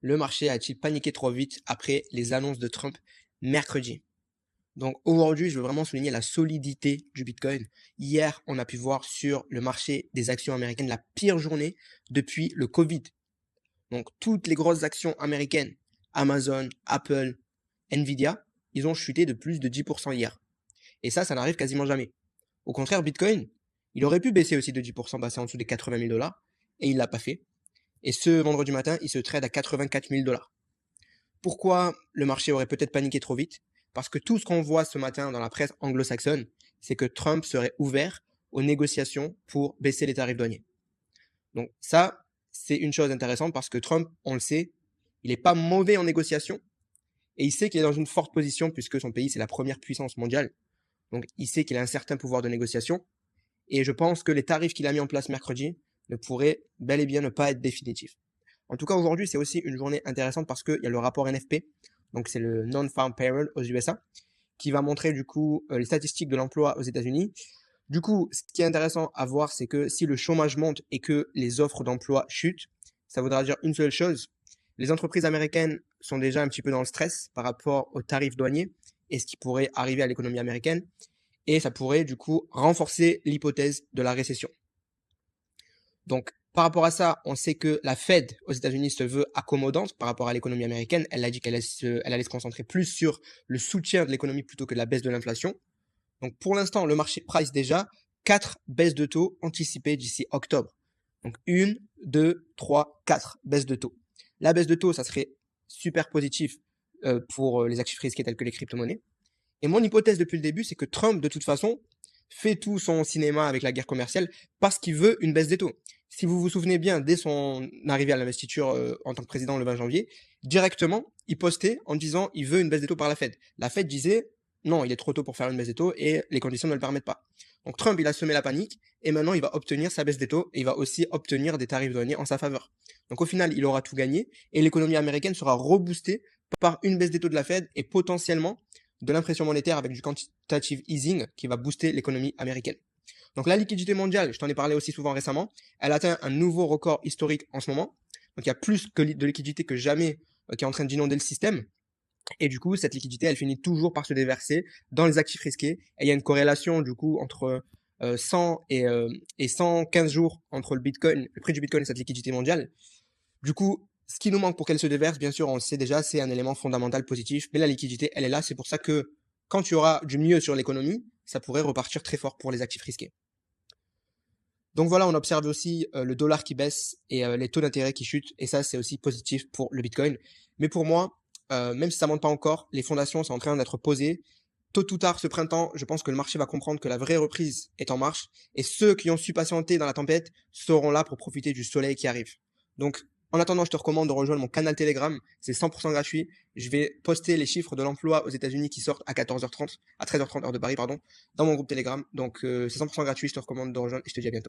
le marché a-t-il paniqué trop vite après les annonces de Trump mercredi? Donc aujourd'hui, je veux vraiment souligner la solidité du Bitcoin. Hier, on a pu voir sur le marché des actions américaines la pire journée depuis le Covid. Donc toutes les grosses actions américaines, Amazon, Apple, Nvidia, ils ont chuté de plus de 10% hier. Et ça n'arrive quasiment jamais. Au contraire, Bitcoin, il aurait pu baisser aussi de 10%, passer en dessous des 80 000 dollars, et il l'a pas fait. Et ce vendredi matin, il se trade à 84 000 dollars. Pourquoi le marché aurait peut-être paniqué trop vite? Parce que tout ce qu'on voit ce matin dans la presse anglo-saxonne, c'est que Trump serait ouvert aux négociations pour baisser les tarifs douaniers. Donc ça, c'est une chose intéressante parce que Trump, on le sait, il n'est pas mauvais en négociation et il sait qu'il est dans une forte position puisque son pays, c'est la première puissance mondiale. Donc il sait qu'il a un certain pouvoir de négociation et je pense que les tarifs qu'il a mis en place mercredi ne pourraient bel et bien ne pas être définitifs. En tout cas, aujourd'hui, c'est aussi une journée intéressante parce qu'il y a le rapport NFP, donc c'est le Non-Farm Payroll aux USA, qui va montrer du coup les statistiques de l'emploi aux États-Unis. Du coup, ce qui est intéressant à voir, c'est que si le chômage monte et que les offres d'emploi chutent, ça voudra dire une seule chose. Les entreprises américaines sont déjà un petit peu dans le stress par rapport aux tarifs douaniers et ce qui pourrait arriver à l'économie américaine. Et ça pourrait du coup renforcer l'hypothèse de la récession. Donc, par rapport à ça, on sait que la Fed aux États-Unis se veut accommodante par rapport à l'économie américaine. Elle a dit qu'elle allait se concentrer plus sur le soutien de l'économie plutôt que de la baisse de l'inflation. Donc, pour l'instant, le marché price déjà 4 baisses de taux anticipées d'ici octobre. Donc, 1, 2, 3, 4 baisses de taux. La baisse de taux, ça serait super positif pour les actifs risqués tels que les crypto-monnaies. Et mon hypothèse depuis le début, c'est que Trump, de toute façon, fait tout son cinéma avec la guerre commerciale parce qu'il veut une baisse des taux. Si vous vous souvenez bien, dès son arrivée à l'investiture en tant que président le 20 janvier, directement, il postait en disant il veut une baisse des taux par la Fed. La Fed disait non, il est trop tôt pour faire une baisse des taux et les conditions ne le permettent pas. Donc Trump, il a semé la panique et maintenant il va obtenir sa baisse des taux et il va aussi obtenir des tarifs douaniers en sa faveur. Donc au final, il aura tout gagné et l'économie américaine sera reboostée par une baisse des taux de la Fed et potentiellement de l'impression monétaire avec du quantitative easing qui va booster l'économie américaine. Donc la liquidité mondiale, je t'en ai parlé aussi souvent récemment, elle atteint un nouveau record historique en ce moment. Donc il y a plus que de liquidité que jamais qui est en train d'inonder le système. Et du coup, cette liquidité, elle finit toujours par se déverser dans les actifs risqués. Et il y a une corrélation du coup entre 100 et 115 jours entre le prix du Bitcoin et cette liquidité mondiale. Du coup, ce qui nous manque pour qu'elle se déverse, bien sûr, on le sait déjà, c'est un élément fondamental positif. Mais la liquidité, elle est là. C'est pour ça que quand tu auras du mieux sur l'économie, ça pourrait repartir très fort pour les actifs risqués. Donc voilà, on observe aussi le dollar qui baisse et les taux d'intérêt qui chutent. Et ça, c'est aussi positif pour le Bitcoin. Mais pour moi, même si ça monte pas encore, les fondations sont en train d'être posées. Tôt ou tard, ce printemps, je pense que le marché va comprendre que la vraie reprise est en marche. Et ceux qui ont su patienter dans la tempête seront là pour profiter du soleil qui arrive. Donc, en attendant, je te recommande de rejoindre mon canal Telegram. C'est 100% gratuit. Je vais poster les chiffres de l'emploi aux États-Unis qui sortent à 14h30, à 13h30 heure de Paris, pardon, dans mon groupe Telegram. Donc, c'est 100% gratuit. Je te recommande de rejoindre et je te dis à bientôt.